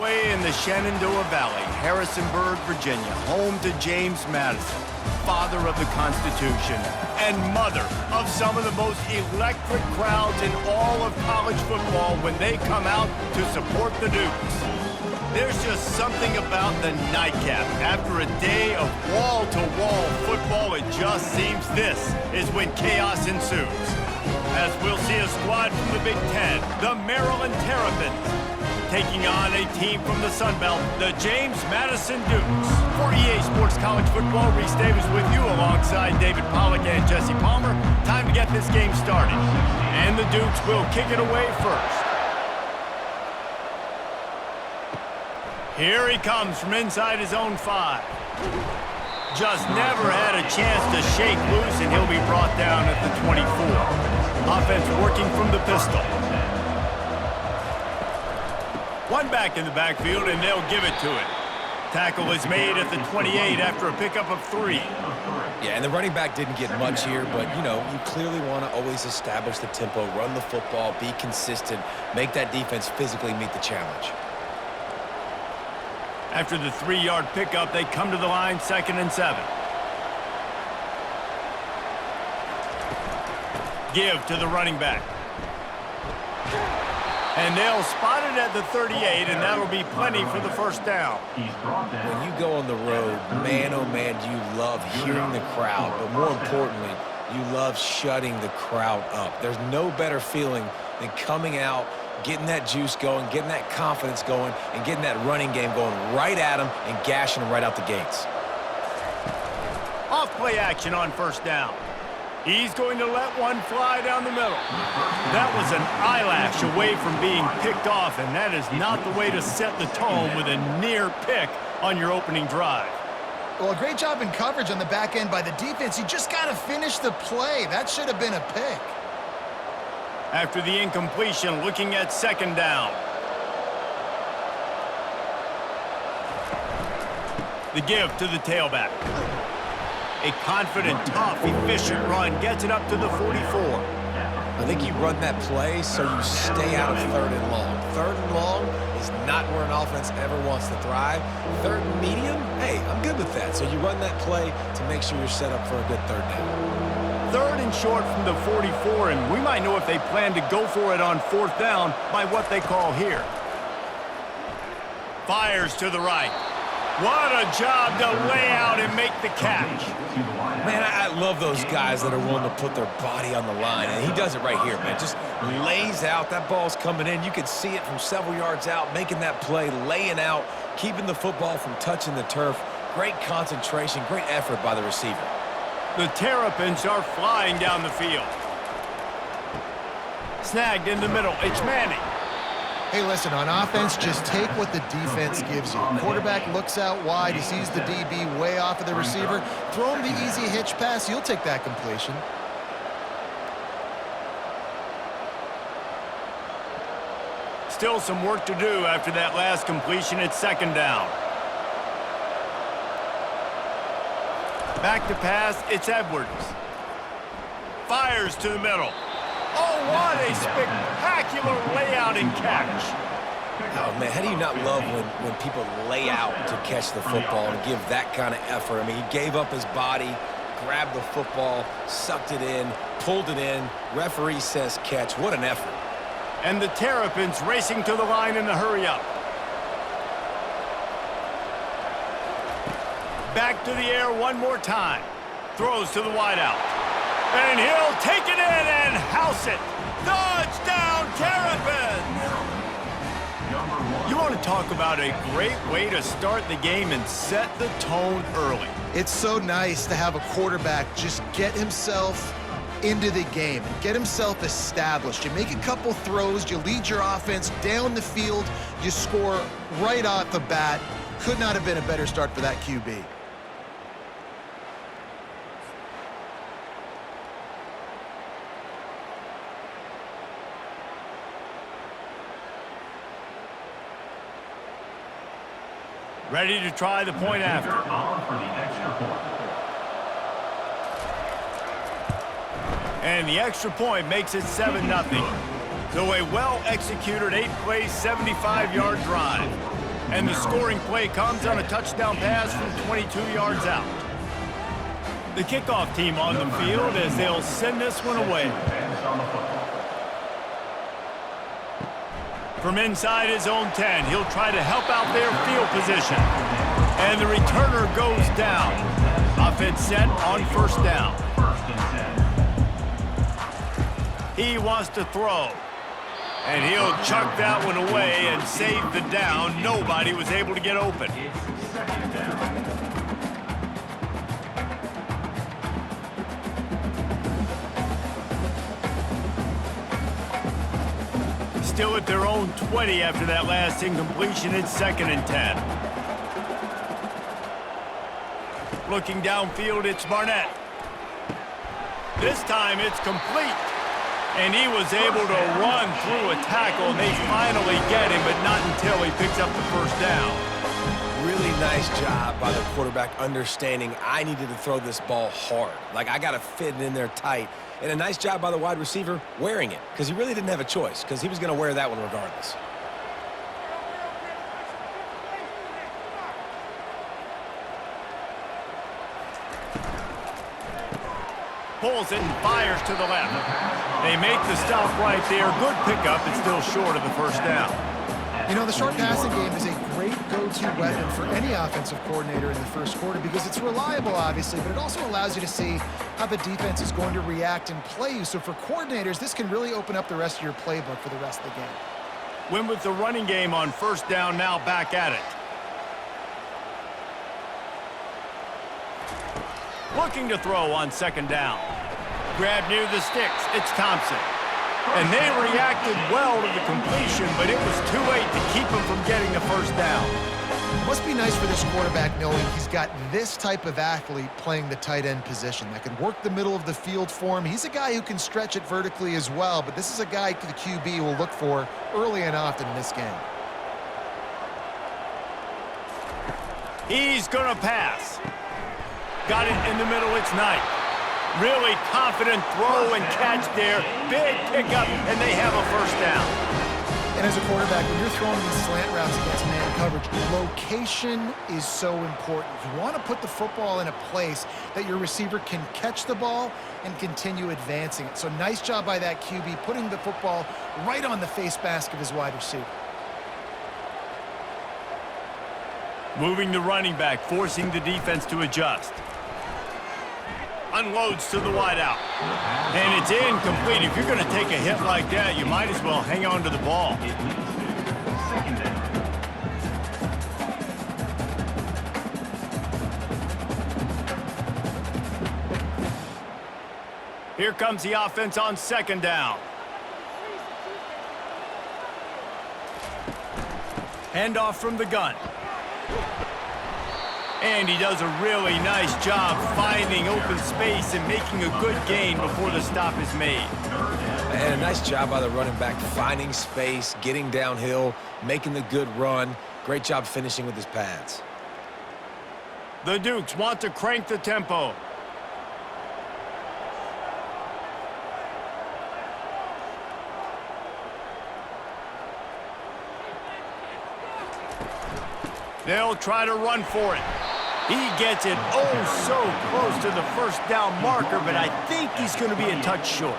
Way in the Shenandoah Valley, Harrisonburg, Virginia, home to James Madison, father of the Constitution and mother of some of the most electric crowds in all of college football when they come out to support the Dukes. There's just something about the nightcap. After a day of wall-to-wall football, it just seems this is when chaos ensues. As we'll see a squad from the Big Ten, the Maryland Terrapins, taking on a team from the Sun Belt, the James Madison Dukes. For EA Sports College Football, Reese Davis with you alongside David Pollack and Jesse Palmer. Time to get this game started. And the Dukes will kick it away first. Here he comes from inside his own 5. Just never had a chance to shake loose, and he'll be brought down at the 24. Offense working from the pistol. One back in the backfield, and they'll give it to it. Tackle is made at the 28 after a pickup of 3. Yeah, and the running back didn't get much here, but, you know, you clearly want to always establish the tempo, run the football, be consistent, make that defense physically meet the challenge. After the 3-yard pickup, they come to the line, 2nd and 7. Give to the running back. And they'll spot it at the 38, and that'll be plenty for the first down. When you go on the road, man, oh man, do you love hearing the crowd, but more importantly, you love shutting the crowd up. There's no better feeling than coming out, getting that juice going, getting that confidence going, and getting that running game going right at them and gashing them right out the gates. Off play action on first down. He's going to let one fly down the middle. That was an eyelash away from being picked off, and that is not the way to set the tone with a near pick on your opening drive. Well, a great job in coverage on the back end by the defense. You just got to finish the play. That should have been a pick. After the incompletion, looking at 2nd down. The give to the tailback. A confident, tough, efficient run gets it up to the 44. I think you run that play so you stay out of 3rd and long. 3rd and long is not where an offense ever wants to thrive. 3rd and medium, hey, I'm good with that. So you run that play to make sure you're set up for a good 3rd down. 3rd and short from the 44, and we might know if they plan to go for it on 4th down by what they call here. Fires to the right. What a job to lay out and make the catch. Man, I love those guys that are willing to put their body on the line, and he does it right here, man. Just lays out. That ball's coming in. You can see it from several yards out, making that play, laying out, keeping the football from touching the turf. Great concentration, great effort by the receiver. The Terrapins are flying down the field. Snagged in the middle. It's Manning. Hey, listen, on offense, just take what the defense gives you. Quarterback looks out wide. He sees the DB way off of the receiver. Throw him the easy hitch pass. You'll take that completion. Still some work to do after that last completion at 2nd down. Back to pass, it's Edwards. Fires to the middle. Oh, what a spectacular layout and catch. Oh, man, how do you not love when people lay out to catch the football and give that kind of effort? I mean, he gave up his body, grabbed the football, sucked it in, pulled it in. Referee says catch. What an effort. And the Terrapins racing to the line in the hurry-up. Back to the air one more time. Throws to the wideout. And he'll take it in and house it. Touchdown, Terrapins! You want to talk about a great way to start the game and set the tone early. It's so nice to have a quarterback just get himself into the game and get himself established. You make a couple throws, you lead your offense down the field, you score right off the bat. Could not have been a better start for that QB. Ready to try the point after. And the extra point makes it 7-0. So a well-executed 8-play, 75-yard drive. And the scoring play comes on a touchdown pass from 22 yards out. The kickoff team on the field as they'll send this one away. From inside his own 10, he'll try to help out their field position. And the returner goes down. Offense set on first down. He wants to throw. And he'll chuck that one away and save the down. Nobody was able to get open. Still at their own 20 after that last incompletion. It's 2nd and 10. Looking downfield, it's Barnett. This time it's complete. And he was able to run through a tackle, and they finally get him, but not until he picks up the first down. Really nice job by the quarterback understanding I needed to throw this ball hard. Like, I got to fit it in there tight. And a nice job by the wide receiver wearing it, because he really didn't have a choice, because he was going to wear that one regardless. Pulls it and fires to the left. They make the stop right there. Good pickup. It's still short of the first down. You know, the short passing game is a great go-to weapon for any offensive coordinator in the first quarter because it's reliable, obviously, but it also allows you to see how the defense is going to react and play you. So for coordinators, this can really open up the rest of your playbook for the rest of the game. Win with the running game on first down, now back at it. Looking to throw on 2nd down. Grab near the sticks. It's Thompson. And they reacted well to the completion, but it was too late to keep him from getting the first down. It must be nice for this quarterback knowing he's got this type of athlete playing the tight end position that can work the middle of the field for him. He's a guy who can stretch it vertically as well, but this is a guy the QB will look for early and often in this game. He's going to pass. Got it in the middle, it's Knight. Really confident throw and catch there. Big pickup, and they have a first down. And as a quarterback, when you're throwing these slant routes against man coverage, location is so important. You want to put the football in a place that your receiver can catch the ball and continue advancing it. So nice job by that QB, putting the football right on the face mask of his wide receiver. Moving the running back, forcing the defense to adjust. Unloads to the wideout. And it's incomplete. If you're going to take a hit like that, you might as well hang on to the ball. Here comes the offense on 2nd down. Handoff from the gun. And he does a really nice job finding open space and making a good gain before the stop is made. And a nice job by the running back finding space, getting downhill, making the good run. Great job finishing with his pads. The Dukes want to crank the tempo. They'll try to run for it. He gets it oh so close to the first down marker, but I think he's going to be a touch short.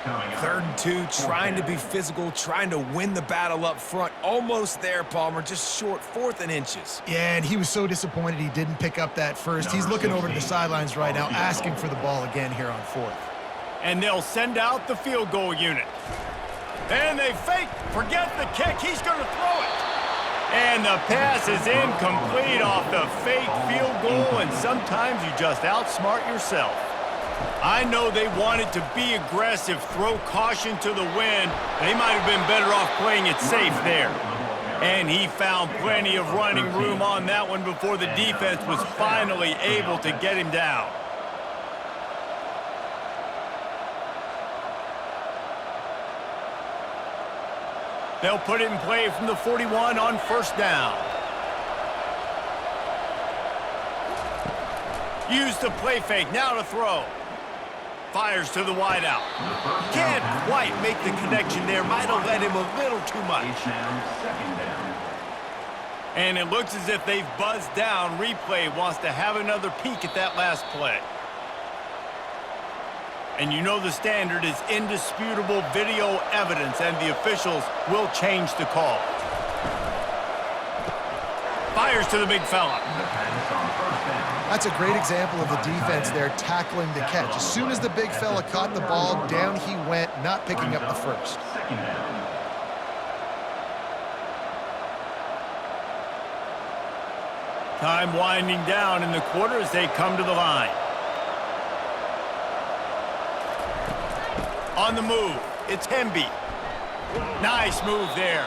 3rd and 2, trying to be physical, trying to win the battle up front. Almost there, Palmer, just short, 4th and inches. Yeah, and he was so disappointed he didn't pick up that first. He's looking over to the sidelines right now, asking for the ball again here on 4th. And they'll send out the field goal unit. And they fake, forget the kick, he's going to throw it. And the pass is incomplete off the fake field goal, and sometimes you just outsmart yourself. I know they wanted to be aggressive, throw caution to the wind. They might have been better off playing it safe there. And he found plenty of running room on that one before the defense was finally able to get him down. They'll put it in play from the 41 on first down. Use the play fake, now to throw. Fires to the wideout. Can't quite make the connection there. Might have led him a little too much. And it looks as if they've buzzed down. Replay wants to have another peek at that last play. And you know the standard is indisputable video evidence, and the officials will change the call. Fires to the big fella. That's a great example of the defense there tackling the catch. As soon as the big fella caught the ball, down he went, not picking up the first. Time winding down in the quarter as they come to the line. On the move, it's Hemby. Nice move there.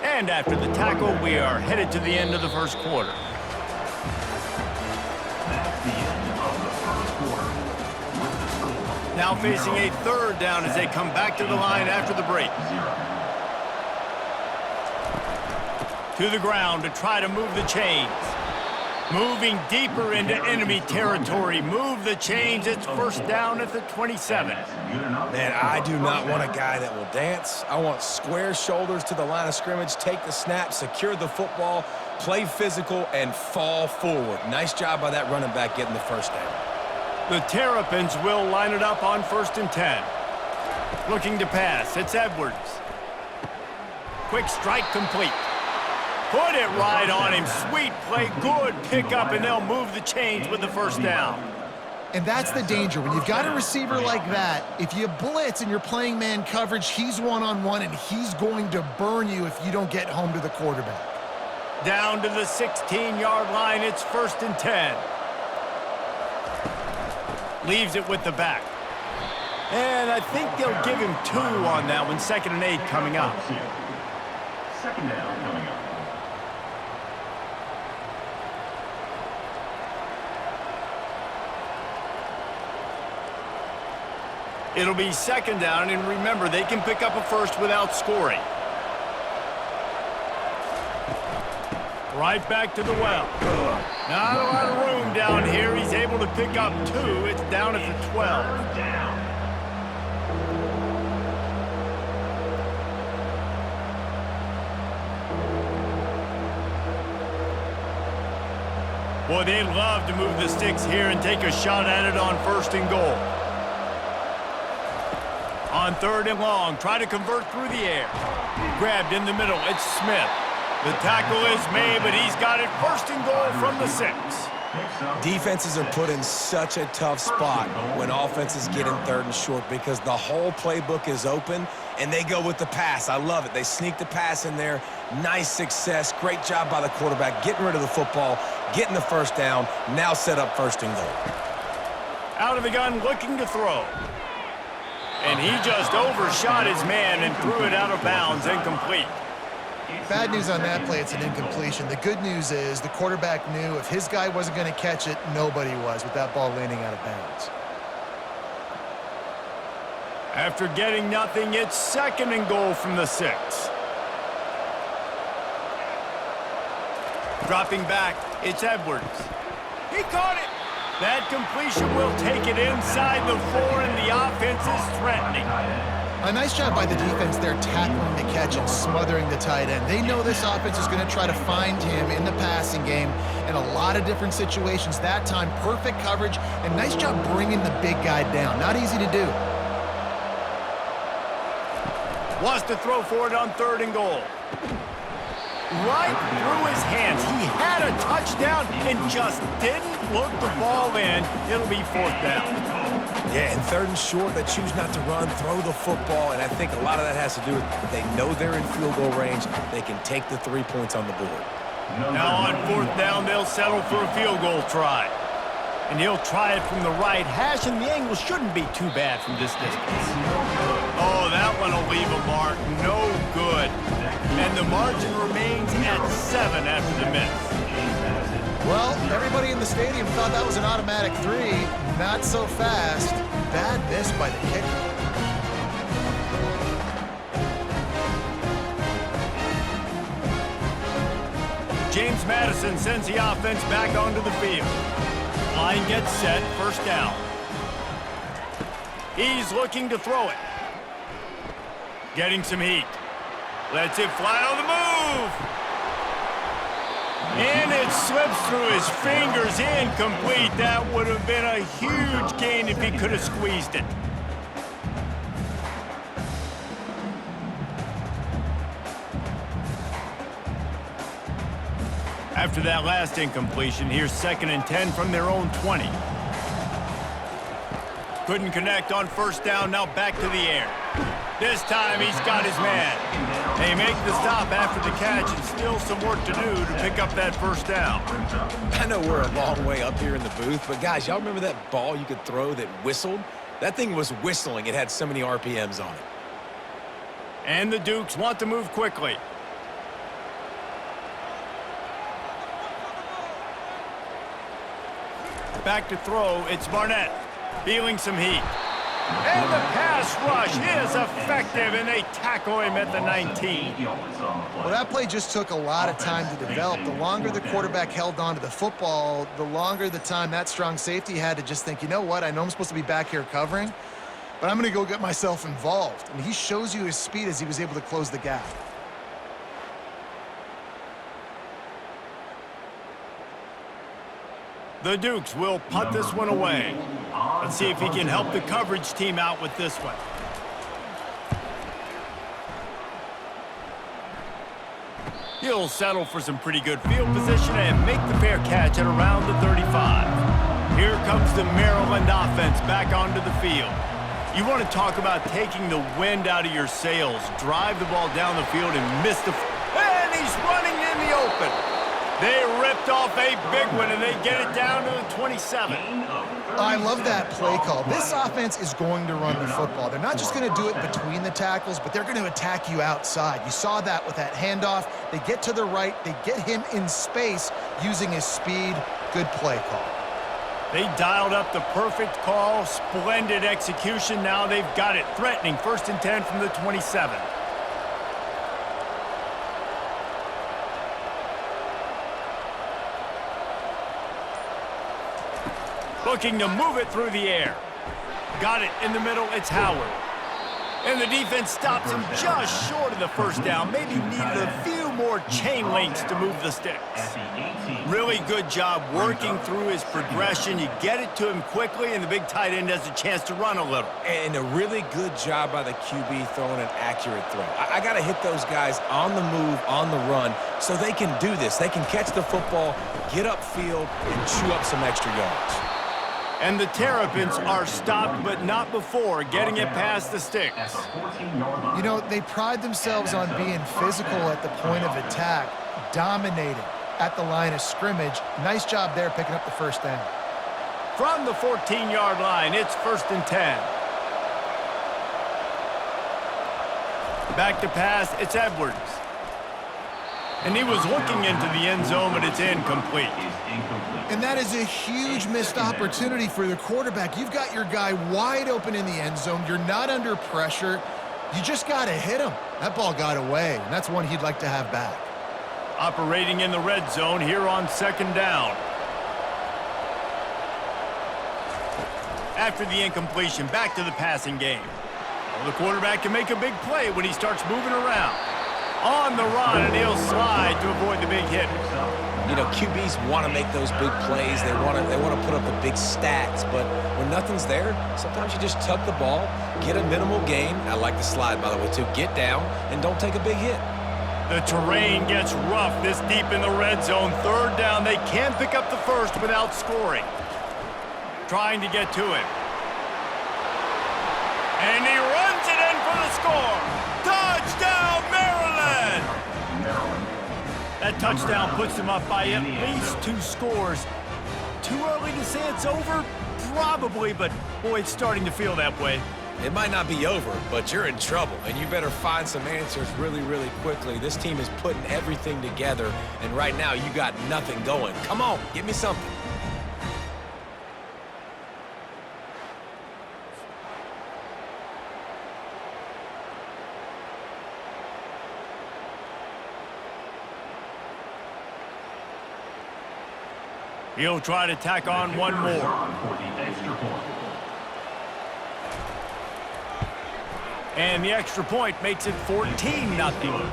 And after the tackle, we are headed to the end of the first quarter. Now facing a third down as they come back to the line after the break. To the ground to try to move the chains. Moving deeper into enemy territory. Move the chains. It's first down at the 27. Man, I do not want a guy that will dance. I want square shoulders to the line of scrimmage, take the snap, secure the football, play physical, and fall forward. Nice job by that running back getting the first down. The Terrapins will line it up on 1st and 10. Looking to pass. It's Edwards. Quick strike complete. Put it right on him. Sweet play. Good pickup, and they'll move the chains with the first down. And that's the danger. When you've got a receiver like that, if you blitz and you're playing man coverage, he's one-on-one, and he's going to burn you if you don't get home to the quarterback. Down to the 16-yard line. It's 1st and 10. Leaves it with the back. And I think they'll give him 2 on that one. 2nd and 8 coming up. 2nd down coming up. It'll be 2nd down, and remember, they can pick up a first without scoring. Right back to the well. Not a lot of room down here. He's able to pick up 2. It's down at the 12. Boy, they'd love to move the sticks here and take a shot at it on 1st and goal. On 3rd and long, try to convert through the air. Grabbed in the middle, it's Smith. The tackle is made, but he's got it 1st and goal from the 6. Defenses are put in such a tough spot when offenses get in 3rd and short because the whole playbook is open, and they go with the pass. I love it. They sneak the pass in there. Nice success. Great job by the quarterback getting rid of the football, getting the first down, now set up 1st and goal. Out of the gun, looking to throw. And he just overshot his man and threw it out of bounds, incomplete. Bad news on that play, it's an incompletion. The good news is the quarterback knew if his guy wasn't going to catch it, nobody was with that ball landing out of bounds. After getting nothing, it's 2nd and goal from the 6. Dropping back, it's Edwards. He caught it. That completion will take it inside the 4, and the offense is threatening. A nice job by the defense there tackling the catch and smothering the tight end. They know this offense is going to try to find him in the passing game in a lot of different situations. That time, perfect coverage, and nice job bringing the big guy down. Not easy to do. Wants to throw for it on 3rd and goal. Right through his hands. He had a touchdown and just didn't look the ball in. It'll be 4th down. Yeah, in 3rd and short, they choose not to run, throw the football, and I think a lot of that has to do with they know they're in field goal range. They can take the 3 points on the board. Now on 4th down, they'll settle for a field goal try. And he'll try it from the right hash, and the angle shouldn't be too bad from this distance. Oh, that one will leave a mark. No good. And the margin remains at 7 after the miss. Well, everybody in the stadium thought that was an automatic 3. Not so fast. Bad miss by the kicker. James Madison sends the offense back onto the field. Line gets set, 1st down. He's looking to throw it. Getting some heat. Lets it fly on the move. And it slips through his fingers, incomplete. That would have been a huge gain if he could have squeezed it. After that last incompletion, here's 2nd and 10 from their own 20. Couldn't connect on first down, now back to the air. This time he's got his man. They make the stop after the catch and still some work to do to pick up that first down. I know we're a long way up here in the booth, but guys, y'all remember that ball you could throw that whistled? That thing was whistling. It had so many RPMs on it. And the Dukes want to move quickly. Back to throw, it's Barnett. Feeling some heat. And the pass rush is effective, and they tackle him at the 19. Well, that play just took a lot of time to develop. The longer the quarterback held on to the football, the longer the time that strong safety had to just think, you know what, I know I'm supposed to be back here covering, but I'm going to go get myself involved. And he shows you his speed as he was able to close the gap. The Dukes will punt this one away. Let's see if he can help the coverage team out with this one. He'll settle for some pretty good field position and make the fair catch at around the 35. Here comes the Maryland offense back onto the field. You want to talk about taking the wind out of your sails. Drive the ball down the field and miss the... And he's running in the open. They ripped off a big one, and they get it down to the 27. I love that play call. This offense is going to run the football. They're not just going to do it between the tackles, but they're going to attack you outside. You saw that with that handoff. They get to the right. They get him in space using his speed. Good play call. They dialed up the perfect call. Splendid execution. Now they've got it. Threatening 1st and 10 from the 27. Looking to move it through the air. Got it in the middle, it's Howard. And the defense stops him just short of the first down. Maybe needed a few more chain links to move the sticks. Really good job working through his progression. You get it to him quickly, and the big tight end has a chance to run a little. And a really good job by the QB throwing an accurate throw. I got to hit those guys on the move, on the run, so they can do this. They can catch the football, get upfield, and chew up some extra yards. And the Terrapins are stopped, but not before getting it past the sticks. You know, they pride themselves on being physical at the point of attack, dominating at the line of scrimmage. Nice job there picking up the first down. From the 14-yard line, it's 1st and 10. Back to pass, it's Edwards. And he was looking into the end zone, but it's incomplete. And that is a huge missed opportunity for the quarterback. You've got your guy wide open in the end zone. You're not under pressure. You just got to hit him. That ball got away, and that's one he'd like to have back. Operating in the red zone here on 2nd down. After the incompletion, back to the passing game. Well, the quarterback can make a big play when he starts moving around. On the run, and he'll slide to avoid the big hit. You know, QBs want to make those big plays. They want to put up the big stats. But when nothing's there, sometimes you just tuck the ball, get a minimal gain. I like the slide, by the way, too. Get down and don't take a big hit. The terrain gets rough this deep in the red zone. 3rd down, they can pick up the first without scoring. Trying to get to him. And he runs it in for the score. Touchdown, Maryland! That touchdown puts them up by at least 2 scores. Too early to say it's over? Probably, but boy, it's starting to feel that way. It might not be over, but you're in trouble, and you better find some answers really, really quickly. This team is putting everything together, and right now you got nothing going. Come on, give me something. He'll try to tack on one more. And the extra point makes it 14-0.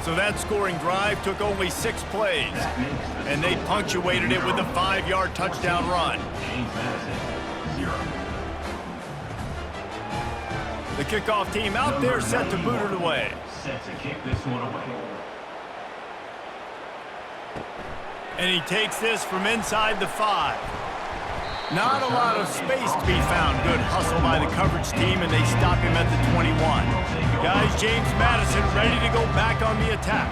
So that scoring drive took only 6 plays, and they punctuated it with a 5-yard touchdown run. James Madison, 0. The kickoff team out there set to boot it away. Set to kick this one away. And he takes this from inside the 5. Not a lot of space to be found. Good hustle by the coverage team, and they stop him at the 21. Guys, James Madison ready to go back on the attack.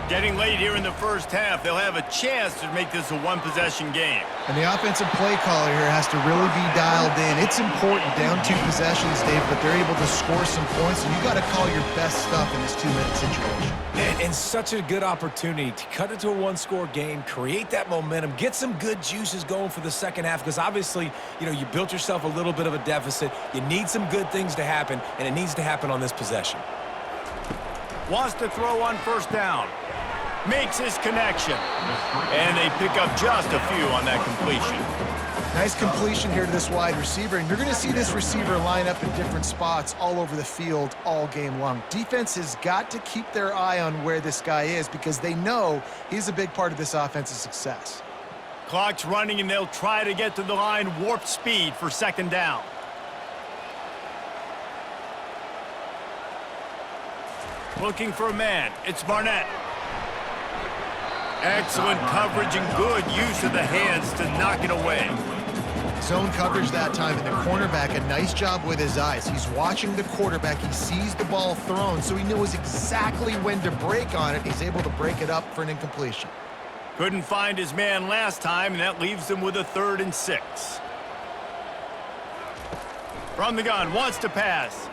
Getting late here in the first half, they'll have a chance to make this a one-possession game. And the offensive play caller here has to really be dialed in. It's important, down 2 possessions, Dave, but they're able to score some points, and you got to call your best stuff in this 2-minute situation. And such a good opportunity to cut into a 1-score game, create that momentum, get some good juices going for the second half, because obviously, you know, you built yourself a little bit of a deficit. You need some good things to happen, and it needs to happen on this possession. Wants to throw on first down. Makes his connection. And they pick up just a few on that completion. Nice completion here to this wide receiver, and you're going to see this receiver line up in different spots all over the field all game long. Defense has got to keep their eye on where this guy is because they know he's a big part of this offense's success. Clock's running, and they'll try to get to the line warp speed for second down. Looking for a man. It's Barnett. Excellent coverage and good use of the hands to knock it away. Zone coverage that time, and the cornerback, a nice job with his eyes. He's watching the quarterback. He sees the ball thrown, so he knows exactly when to break on it. He's able to break it up for an incompletion. Couldn't find his man last time, and that leaves them with a 3rd and 6. From the gun, wants to pass.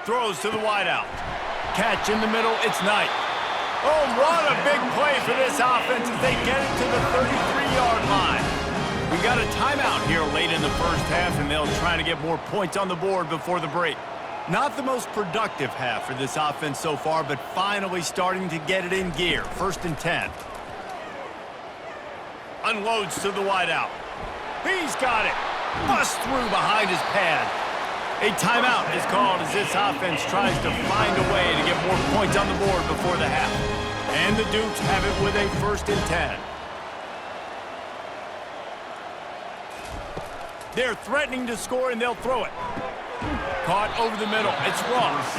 Throws to the wideout. Catch in the middle, it's Knight. Oh, what a big play for this offense as they get it to the 33-yard line. We got a timeout here late in the first half, and they'll try to get more points on the board before the break. Not the most productive half for this offense so far, but finally starting to get it in gear. 1st and 10. Unloads to the wideout. He's got it. Busts through behind his pad. A timeout is called as this offense tries to find a way to get more points on the board before the half. And the Dukes have it with a 1st and 10. They're threatening to score, and they'll throw it. Caught over the middle. It's Ross.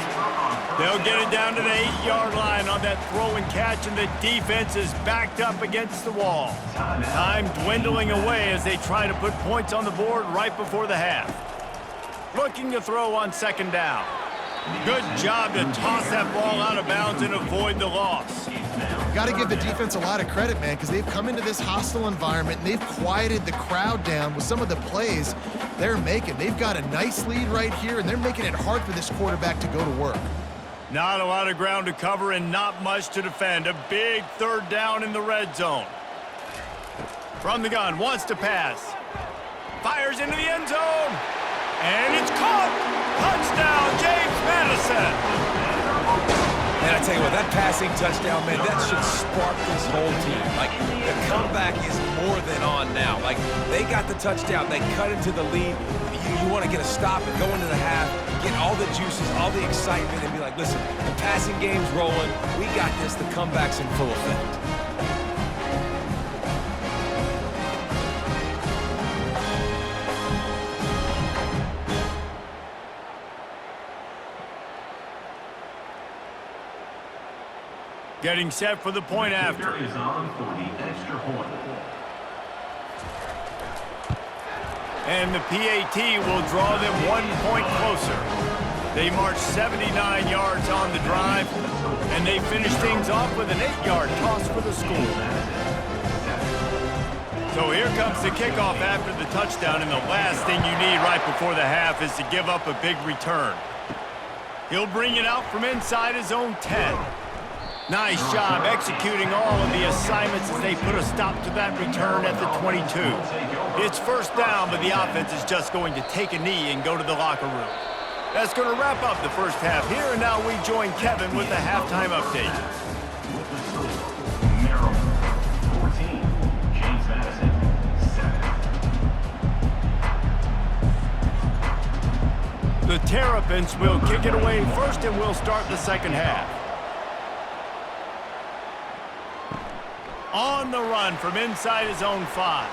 They'll get it down to the 8-yard line on that throw and catch, and the defense is backed up against the wall. Time dwindling away as they try to put points on the board right before the half. Looking to throw on second down. Good job to toss that ball out of bounds and avoid the loss. Got to give the defense a lot of credit, man, because they've come into this hostile environment and they've quieted the crowd down with some of the plays they're making. They've got a nice lead right here, and they're making it hard for this quarterback to go to work. Not a lot of ground to cover and not much to defend. A big 3rd down in the red zone. From the gun, wants to pass. Fires into the end zone. And it's caught! Touchdown, James Madison! And I tell you what, that passing touchdown, man, that should spark this whole team. Like, the comeback is more than on now. Like, they got the touchdown. They cut into the lead. You want to get a stop and go into the half, get all the juices, all the excitement, and be like, listen, the passing game's rolling. We got this. The comeback's in full effect. Getting set for the point after. Is on for the extra point. And the PAT will draw them 1 point closer. They march 79 yards on the drive, and they finish things off with an 8-yard toss for the score. So here comes the kickoff after the touchdown, and the last thing you need right before the half is to give up a big return. He'll bring it out from inside his own 10. Nice job executing all of the assignments as they put a stop to that return at the 22. It's 1st down, but the offense is just going to take a knee and go to the locker room. That's going to wrap up the first half here, and now we join Kevin with the halftime update. Maryland, 14. James Madison, 7. The Terrapins will kick it away first, and we'll start the second half. On the run from inside his own 5.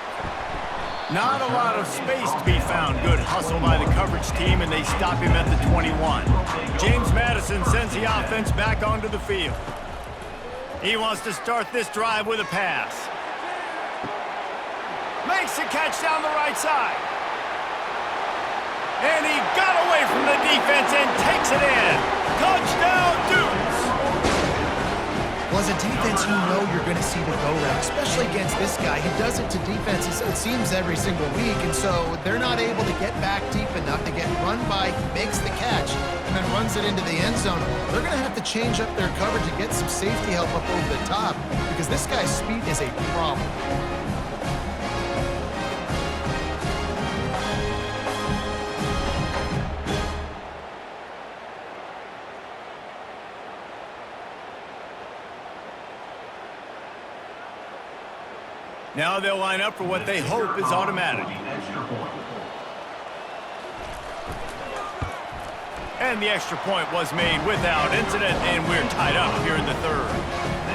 Not a lot of space to be found. Good hustle by the coverage team, and they stop him at the 21. James Madison sends the offense back onto the field. He wants to start this drive with a pass. Makes the catch down the right side. And he got away from the defense and takes it in. Touchdown, Dukes! Well, as a defense, you know you're going to see the go-round, especially against this guy. He does it to defenses, it seems, every single week, and so they're not able to get back deep enough to get run by. He makes the catch and then runs it into the end zone. They're going to have to change up their coverage and get some safety help up over the top because this guy's speed is a problem. Now they'll line up for what they hope is automatic. And the extra point was made without incident, and we're tied up here in the third.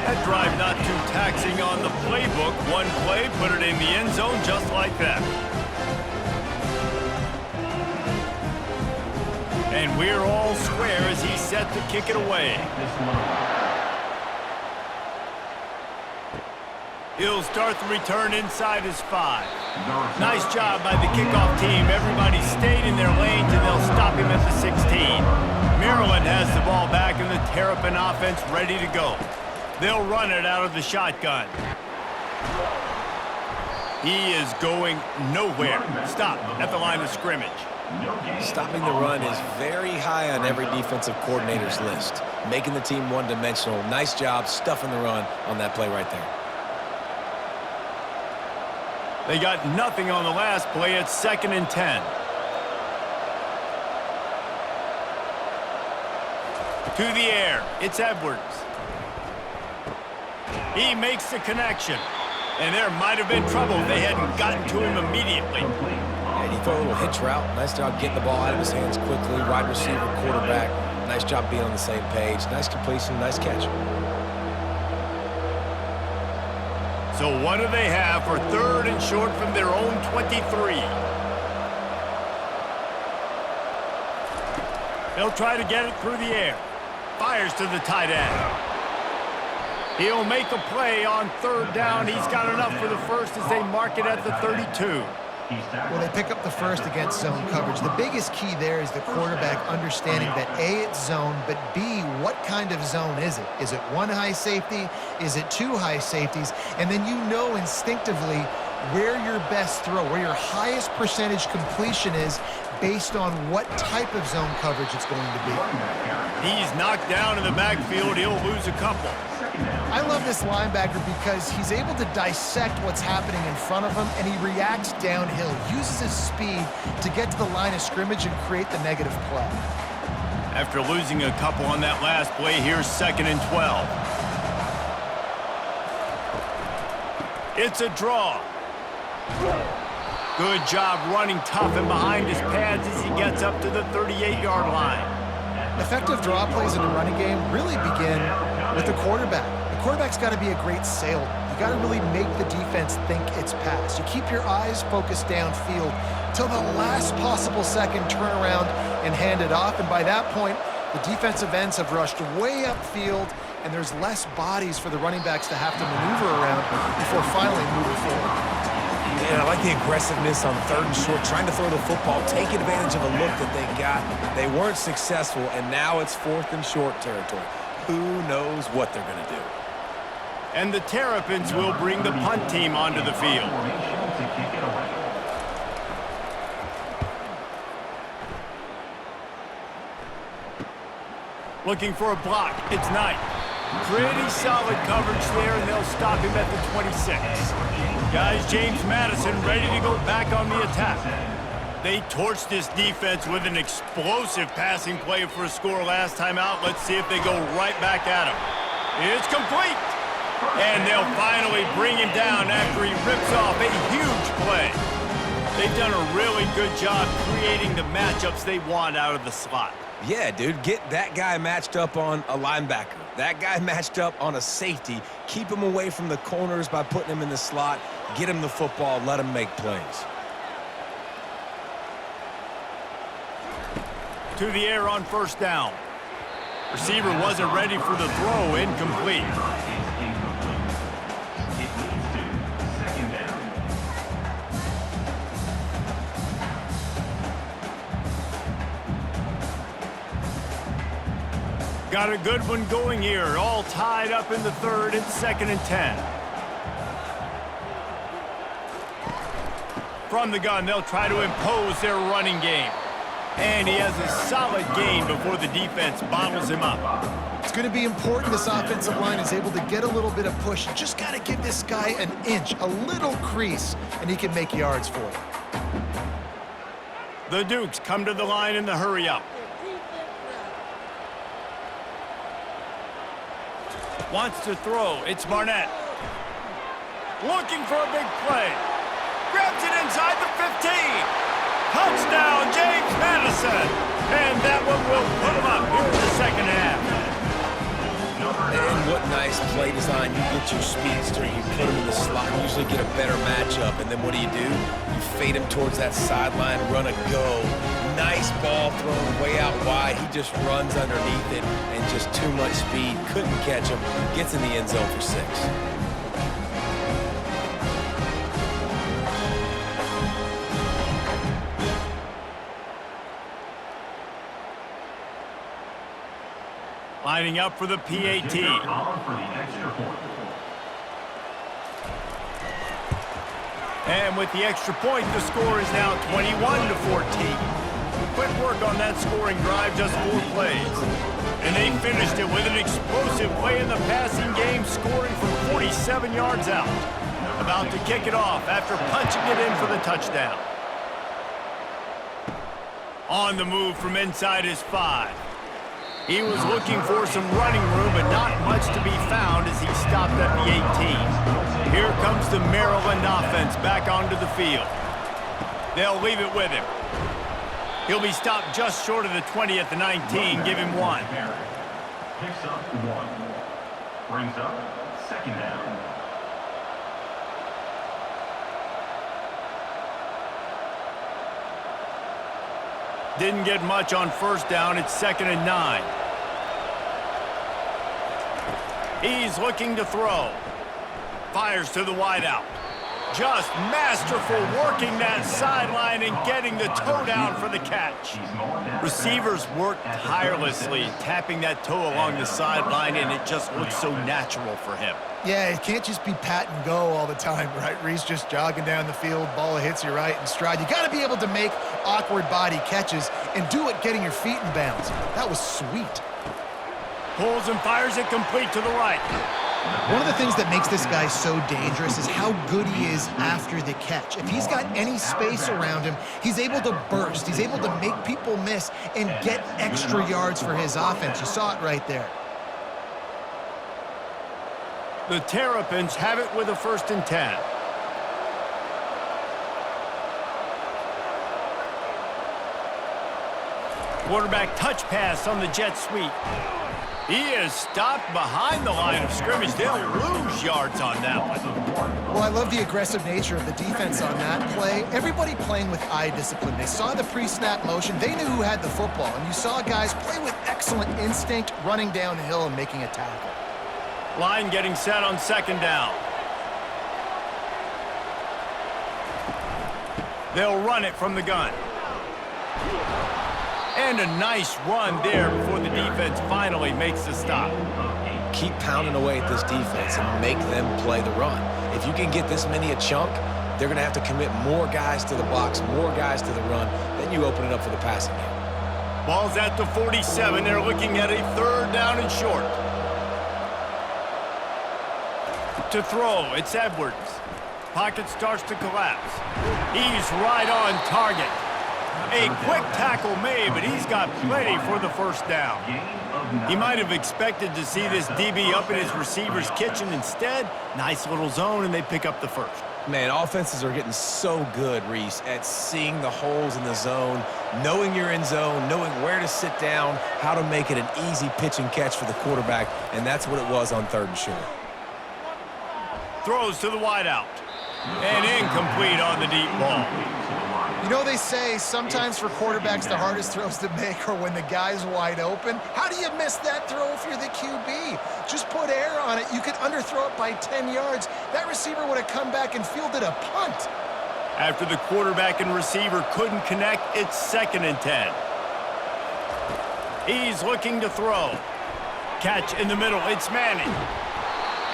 That drive not too taxing on the playbook. One play, put it in the end zone just like that. And we're all square as he's set to kick it away. He'll start the return inside his 5. Nice job by the kickoff team. Everybody stayed in their lanes, and they'll stop him at the 16. Maryland has the ball back, and the Terrapin offense ready to go. They'll run it out of the shotgun. He is going nowhere. Stop at the line of scrimmage. Stopping the run is very high on every defensive coordinator's list. Making the team one-dimensional. Nice job stuffing the run on that play right there. They got nothing on the last play. It's 2nd and 10. To the air. It's Edwards. He makes the connection. And there might have been trouble if they hadn't gotten to him immediately. And he threw a little hitch route. Nice job getting the ball out of his hands quickly. Wide receiver, quarterback. Nice job being on the same page. Nice completion, nice catch. So what do they have for 3rd and short from their own 23? They'll try to get it through the air. Fires to the tight end. He'll make a play on 3rd down. He's got enough for the first as they mark it at the 32. Well, they pick up the first against zone coverage. The biggest key there is the quarterback understanding that A, it's zone, but B, what kind of zone is it? Is it 1 high safety? Is it 2 high safeties? And then you know instinctively where your best throw, where your highest percentage completion is based on what type of zone coverage it's going to be. He's knocked down in the backfield. He'll lose a couple. I love this linebacker because he's able to dissect what's happening in front of him, and he reacts downhill, uses his speed to get to the line of scrimmage and create the negative play. After losing a couple on that last play, here's 2nd and 12. It's a draw. Good job running tough and behind his pads as he gets up to the 38-yard line. Effective draw plays in the running game really begin with the quarterback. The quarterback's got to be a great salesman. You got to really make the defense think it's pass. You keep your eyes focused downfield till the last possible second, turn around and hand it off. And by that point, the defensive ends have rushed way upfield, and there's less bodies for the running backs to have to maneuver around before finally moving forward. And I like the aggressiveness on 3rd and short, trying to throw the football, take advantage of a look that they got. They weren't successful, and now it's 4th and short territory. Who knows what they're going to do? And the Terrapins will bring the punt team onto the field. Looking for a block. It's Knight. Pretty solid coverage there, and they'll stop him at the 26. Guys, James Madison ready to go back on the attack. They torched this defense with an explosive passing play for a score last time out. Let's see if they go right back at him. It's complete. And they'll finally bring him down after he rips off a huge play. They've done a really good job creating the matchups they want out of the slot. Yeah, dude, get that guy matched up on a linebacker. That guy matched up on a safety. Keep him away from the corners by putting him in the slot. Get him the football. Let him make plays. To the air on first down. Receiver wasn't ready for the throw. Incomplete. It leads to second down. Got a good one going here. All tied up in the third. It's 2nd and 10. From the gun, they'll try to impose their running game. And he has a solid gain before the defense bottles him up. It's going to be important this offensive line is able to get a little bit of push. You just got to give this guy an inch, a little crease, and he can make yards for you. The Dukes come to the line in the hurry-up. Wants to throw. It's Barnett. Looking for a big play. Grabs it inside the 15. Touchdown, James Madison. And that one will put him up here in the second half. And what nice play design. You get your speedster, you put him in the slot, you usually get a better matchup. And then what do? You fade him towards that sideline, run a go. Nice ball thrown way out wide. He just runs underneath it and just too much speed. Couldn't catch him. Gets in the end zone for 6. Lining up for the PAT. For the extra point. And with the extra point, the score is now 21-14. Quick work on that scoring drive, just 4 plays. And they finished it with an explosive play in the passing game, scoring from 47 yards out. About to kick it off after punching it in for the touchdown. On the move from inside his 5. He was looking for some running room, but not much to be found as he stopped at the 18. Here comes the Maryland offense back onto the field. They'll leave it with him. He'll be stopped just short of the 20 at the 19. Give him 1. Picks up 1. Brings up second down. Didn't get much on first down. It's 2nd and 9. He's looking to throw. Fires to the wideout. Just masterful working that sideline and getting the toe down for the catch. Receivers work tirelessly, tapping that toe along the sideline, and it just looks so natural for him. Yeah, it can't just be pat and go all the time, right? Reese just jogging down the field, ball hits you right in stride. You got to be able to make awkward body catches and do it getting your feet in bounds. That was sweet. Pulls and fires it complete to the right. One of the things that makes this guy so dangerous is how good he is after the catch. If he's got any space around him, he's able to burst. He's able to make people miss and get extra yards for his offense. You saw it right there. The Terrapins have it with a 1st and 10. Quarterback touch pass on the jet sweep. He is stopped behind the line of scrimmage. They'll lose yards on that one. Well, I love the aggressive nature of the defense on that play. Everybody playing with eye discipline. They saw the pre-snap motion. They knew who had the football. And you saw guys play with excellent instinct, running down the hill and making a tackle. Line getting set on 2nd down. They'll run it from the gun. And a nice run there before the defense finally makes the stop. Keep pounding away at this defense and make them play the run. If you can get this many a chunk, they're going to have to commit more guys to the box, more guys to the run. Then you open it up for the passing game. Ball's at the 47. They're looking at a 3rd down and short. To throw, it's Edwards. Pocket starts to collapse. He's right on target. A quick tackle made, but he's got plenty for the first down. He might have expected to see this DB up in his receiver's kitchen. Instead, nice little zone, and they pick up the first. Man, offenses are getting so good, Reese, at seeing the holes in the zone, knowing you're in zone, knowing where to sit down, how to make it an easy pitch and catch for the quarterback, and that's what it was on 3rd and short. Throws to the wideout. And incomplete on the deep ball. You know, they say sometimes for quarterbacks the hardest throws to make are when the guy's wide open. How do you miss that throw if you're the QB? Just put air on it. You could underthrow it by 10 yards. That receiver would have come back and fielded a punt. After the quarterback and receiver couldn't connect, it's 2nd and 10. He's looking to throw. Catch in the middle. It's Manning.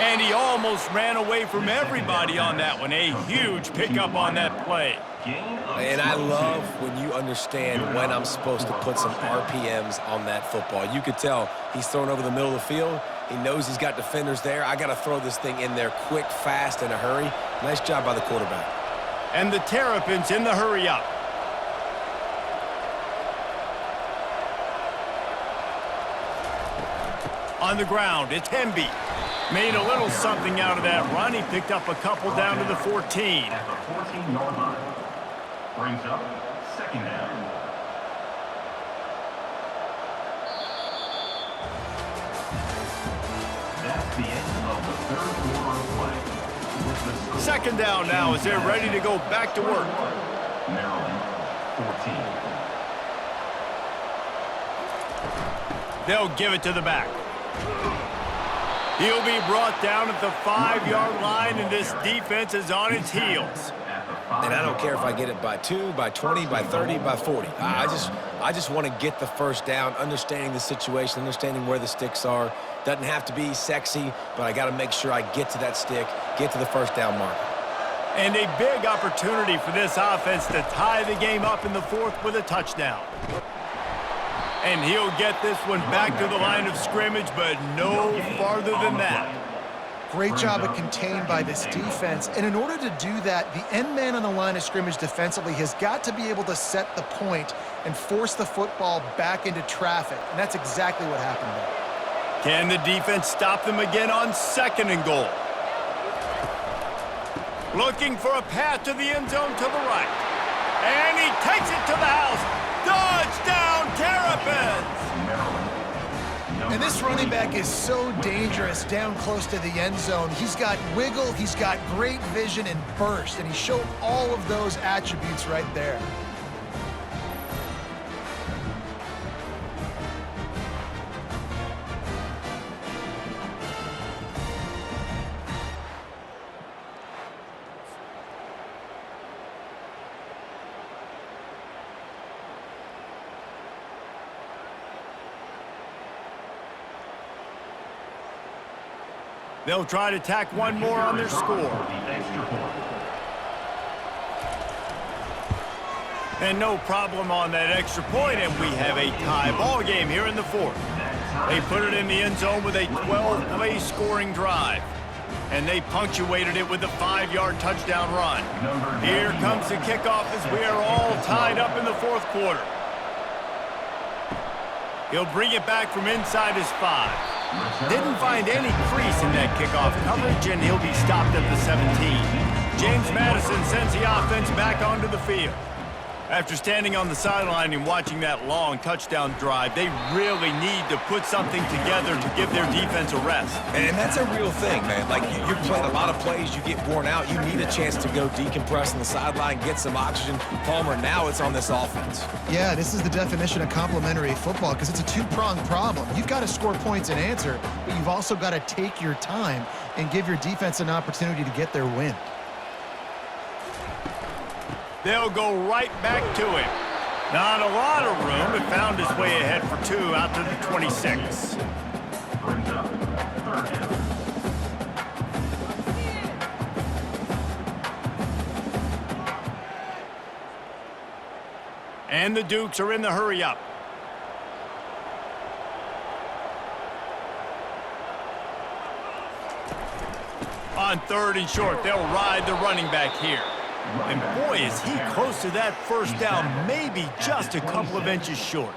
And he almost ran away from everybody on that one. A huge pickup on that play. And I love when you understand when I'm supposed to put some RPMs on that football. You could tell he's throwing over the middle of the field. He knows he's got defenders there. I got to throw this thing in there quick, fast, in a hurry. Nice job by the quarterback. And the Terrapins in the hurry up. On the ground, it's Hemby. Made a little something out of that run. He picked up a couple down to the 14. At the 14-yard line. Brings up 2nd down. That's the end of the 3rd quarter of play. With the 2nd down now as they're ready to go back to work. Maryland, 14. They'll give it to the back. He'll be brought down at the 5-yard line, and this defense is on its heels. And I don't care if I get it by 2, by 20, by 30, by 40. I just want to get the first down, understanding the situation, understanding where the sticks are. Doesn't have to be sexy, but I got to make sure I get to that stick, get to the first down mark. And a big opportunity for this offense to tie the game up in the 4th with a touchdown. And he'll get this one back to the line of scrimmage, but no farther than that. Great job of contained by this defense. And in order to do that, the end man on the line of scrimmage defensively has got to be able to set the point and force the football back into traffic. And that's exactly what happened there. Can the defense stop them again on 2nd and goal? Looking for a path to the end zone to the right. And he takes it to the house. Touchdown, Terrapins! And this running back is so dangerous down close to the end zone. He's got wiggle, he's got great vision and burst, and he showed all of those attributes right there. They'll try to tack one more on their score. And no problem on that extra point, and we have a tie ball game here in the 4th. They put it in the end zone with a 12-play scoring drive. And they punctuated it with a 5-yard touchdown run. Here comes the kickoff as we are all tied up in the 4th quarter. He'll bring it back from inside his 5. Didn't find any crease in that kickoff coverage, and he'll be stopped at the 17. James Madison sends the offense back onto the field. After standing on the sideline and watching that long touchdown drive, they really need to put something together to give their defense a rest. And that's a real thing, man. Like, you're playing a lot of plays, you get worn out, you need a chance to go decompress on the sideline, get some oxygen. Palmer, now it's on this offense. Yeah, this is the definition of complementary football because it's a two-pronged problem. You've got to score points and answer, but you've also got to take your time and give your defense an opportunity to get their win. They'll go right back to him. Not a lot of room. It found his way ahead for 2 out to the 26. Brings up 3rd down. And the Dukes are in the hurry up. On 3rd and short, they'll ride the running back here. And boy, is he close to that first down, maybe just a couple of inches short.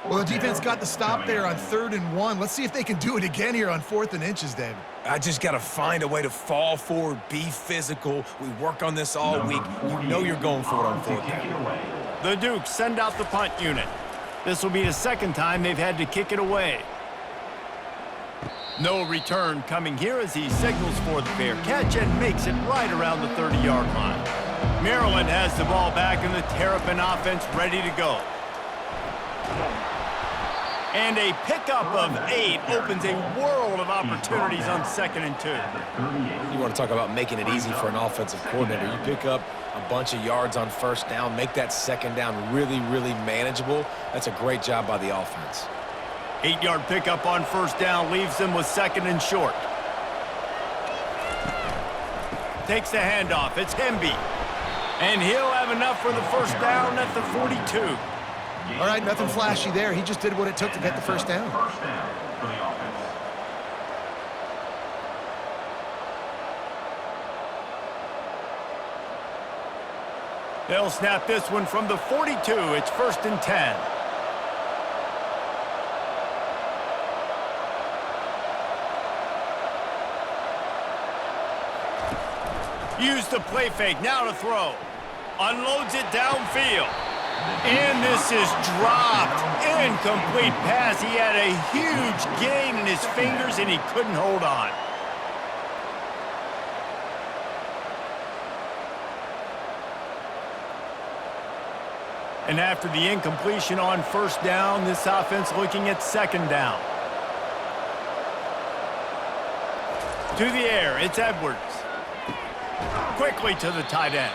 Well, the defense got the stop there on 3rd and 1. Let's see if they can do it again here on 4th and inches, David. I just got to find a way to fall forward, be physical. We work on this all week. You know you're going for it on 4th down. The Dukes send out the punt unit. This will be the second time they've had to kick it away. No return coming here as he signals for the fair catch and makes it right around the 30-yard line. Maryland has the ball back and the Terrapin offense ready to go. And a pickup of 8 opens a world of opportunities on 2nd and 2. You want to talk about making it easy for an offensive coordinator. You pick up a bunch of yards on 1st down, make that 2nd down really, really manageable. That's a great job by the offense. 8-yard pickup on 1st down leaves them with 2nd and short. Takes the handoff. It's Hemby. And he'll have enough for the 1st down at the 42. All right, nothing flashy there. He just did what it took to get the 1st down. First down for the offense. They'll snap this one from the 42. It's 1st and 10. Use the play fake, now to throw. Unloads it downfield. And this is dropped. Incomplete pass. He had a huge gain in his fingers and he couldn't hold on. And after the incompletion on 1st down, this offense looking at 2nd down. To the air, it's Edwards. Quickly to the tight end.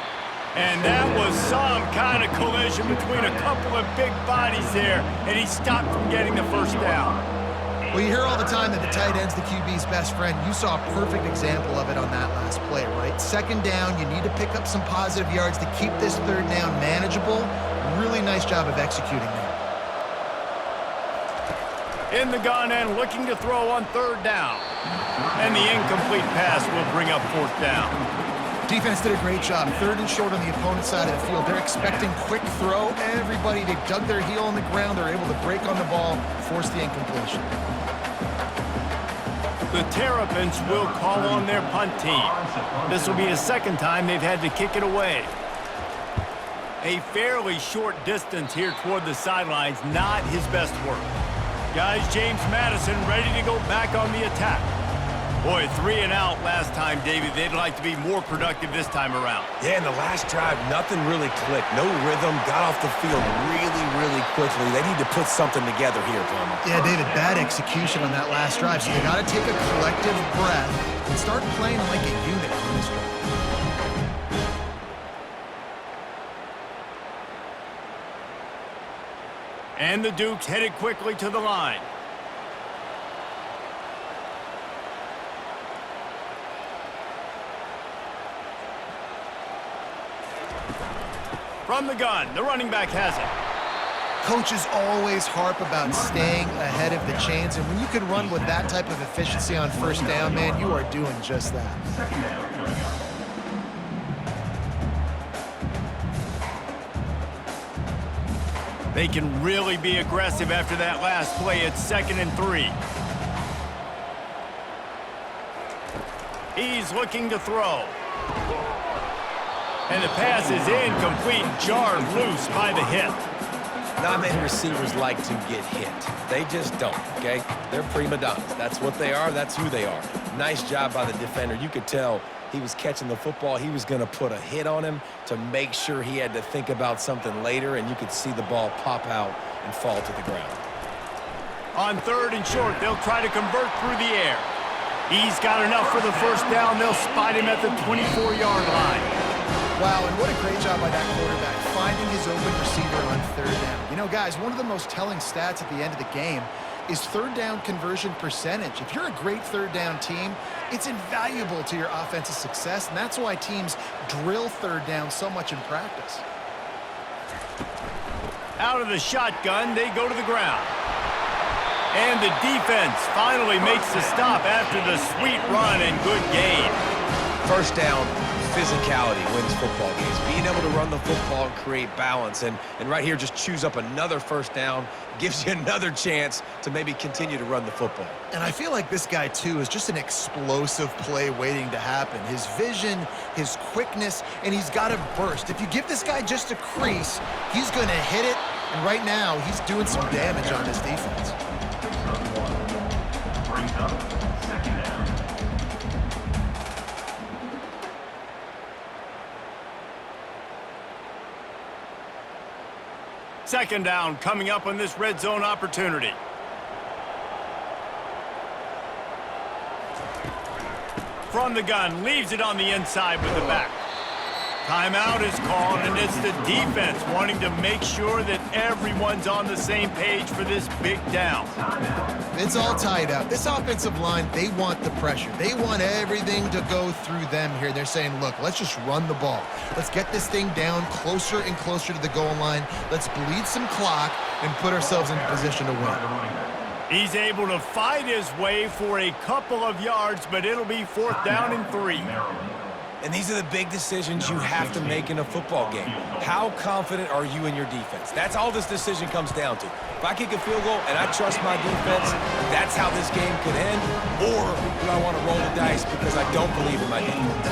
And that was some kind of collision between a couple of big bodies there, and he stopped from getting the 1st down. Well, you hear all the time that the tight end's the QB's best friend. You saw a perfect example of it on that last play, right? 2nd down, you need to pick up some positive yards to keep this 3rd down manageable. Really nice job of executing there. In the gun and looking to throw on 3rd down. And the incomplete pass will bring up 4th down. Defense did a great job. 3rd and short on the opponent's side of the field. They're expecting quick throw. Everybody, they dug their heel on the ground. They're able to break on the ball, force the incompletion. The Terrapins will call on their punt team. This will be the 2nd time they've had to kick it away. A fairly short distance here toward the sidelines, not his best work. Guys, James Madison ready to go back on the attack. Boy, 3 and out last time, David. They'd like to be more productive this time around. Yeah, in the last drive, nothing really clicked. No rhythm, got off the field really, really quickly. They need to put something together here, Plummer. Yeah, David, bad execution on that last drive. So they got to take a collective breath and start playing like a unit on this drive. And the Dukes headed quickly to the line. From the gun, the running back has it. Coaches always harp about staying ahead of the chains, and when you can run with that type of efficiency on 1st down, man, you are doing just that. Second down coming up. They can really be aggressive after that last play. It's 2nd and 3. He's looking to throw. And the pass is incomplete, jarred loose by the hit. Not many receivers like to get hit. They just don't, okay? They're prima donnas. That's what they are. That's who they are. Nice job by the defender. You could tell he was catching the football. He was going to put a hit on him to make sure he had to think about something later, and you could see the ball pop out and fall to the ground. On 3rd and short, they'll try to convert through the air. He's got enough for the 1st down. They'll spot him at the 24-yard line. Wow, and what a great job by that quarterback, finding his open receiver on 3rd down. You know, guys, one of the most telling stats at the end of the game is 3rd down conversion percentage. If you're a great 3rd down team, it's invaluable to your offensive success, and that's why teams drill 3rd down so much in practice. Out of the shotgun, they go to the ground. And the defense finally makes the stop after the sweet run and good gain. 1st down, physicality wins football games. Being able to run the football and create balance. And right here, just choose up another first down, gives you another chance to maybe continue to run the football. And I feel like this guy, too, is just an explosive play waiting to happen. His vision, his quickness, and he's got a burst. If you give this guy just a crease, he's going to hit it. And right now, he's doing some damage on this defense. Bring up second down. Second down coming up on this red zone opportunity. From the gun, leaves it on the inside with the back. Timeout is called, and it's the defense wanting to make sure that everyone's on the same page for this big down. It's all tied up. This offensive line, they want the pressure. They want everything to go through them here. They're saying, look, let's just run the ball. Let's get this thing down closer and closer to the goal line. Let's bleed some clock and put ourselves into position to win. He's able to fight his way for a couple of yards, but it'll be fourth down and 3. And these are the big decisions you have to make in a football game. How confident are you in your defense? That's all this decision comes down to. If I kick a field goal and I trust my defense, that's how this game could end. Or do I want to roll the dice because I don't believe in my defense?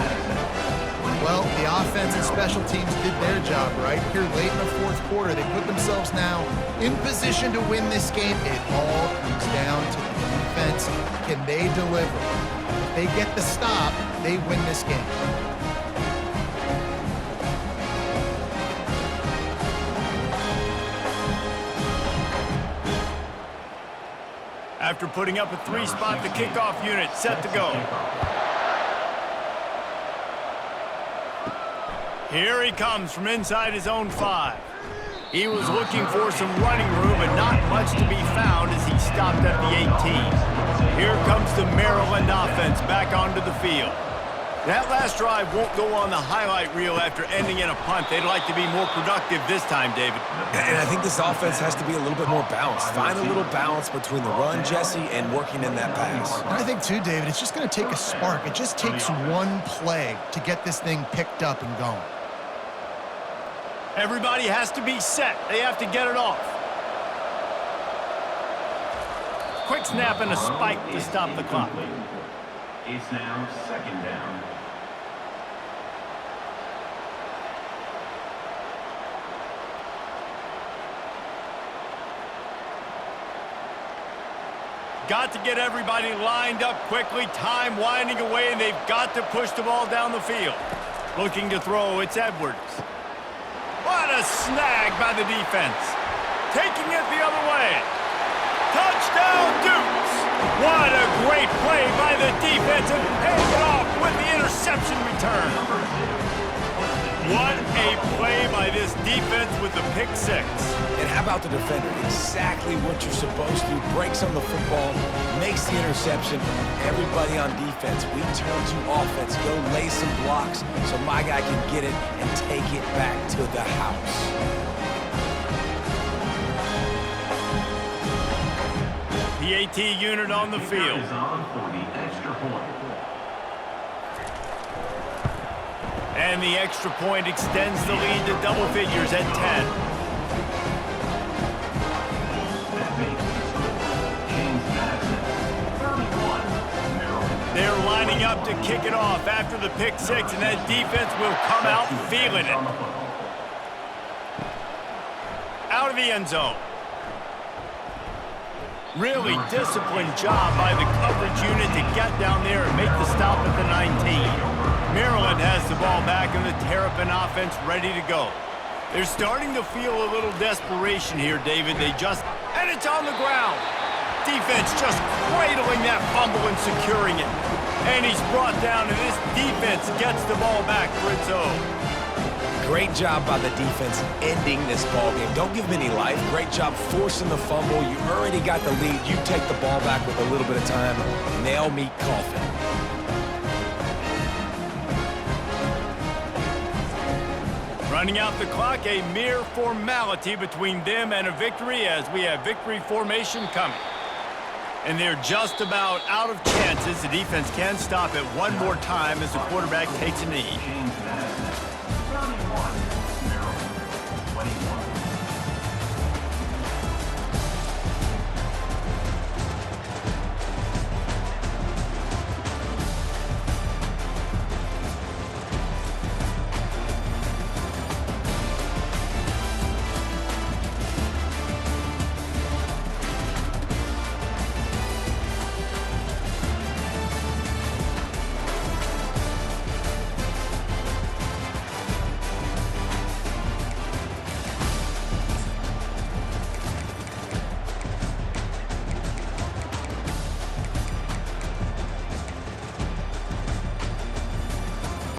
Well, the offense and special teams did their job, right? Here late in the fourth quarter, they put themselves now in position to win this game. It all comes down to the defense. Can they deliver? If they get the stop, they win this game. After putting up a 3-spot, the kickoff unit set to go. Here he comes from inside his own 5. He was looking for some running room, but not much to be found as he stopped at the 18. Here comes the Maryland offense back onto the field. That last drive won't go on the highlight reel after ending in a punt. They'd like to be more productive this time, David. And I think this offense has to be a little bit more balanced. Find a little balance between the run, Jesse, and working in that pass. And I think, too, David, it's just going to take a spark. It just takes one play to get this thing picked up and going. Everybody has to be set. They have to get it off. Quick snap and a spike to stop the clock. It's now second down. Got to get everybody lined up quickly. Time winding away, and they've got to push the ball down the field. Looking to throw, it's Edwards. What a snag by the defense. Taking it the other way. Touchdown, Dukes! What a great play by the defense and paying it off with the interception return. What a play by this defense with the pick 6. And how about the defender? Exactly what you're supposed to. Breaks on the football, makes the interception. Everybody on defense, we turn to offense. Go lay some blocks so my guy can get it and take it back to the house. PAT unit on the field. Is on for the extra point. And the extra point extends the lead to double figures at 10. That makes the score James Madison, 31, Maryland. They're lining up to kick it off after the pick 6, and that defense will come out feeling it. Out of the end zone. Really disciplined job by the coverage unit to get down there and make the stop at the 19. Maryland has the ball back and the Terrapin offense ready to go. They're starting to feel a little desperation here, David. And it's on the ground. Defense just cradling that fumble and securing it. And he's brought down, and this defense gets the ball back for its own. Great job by the defense ending this ball game. Don't give them any life. Great job forcing the fumble. You already got the lead. You take the ball back with a little bit of time. Nail meet coffin. Running out the clock, a mere formality between them and a victory as we have victory formation coming. And they're just about out of chances. The defense can stop it one more time as the quarterback takes a knee. James Madison, 31, Maryland, 21.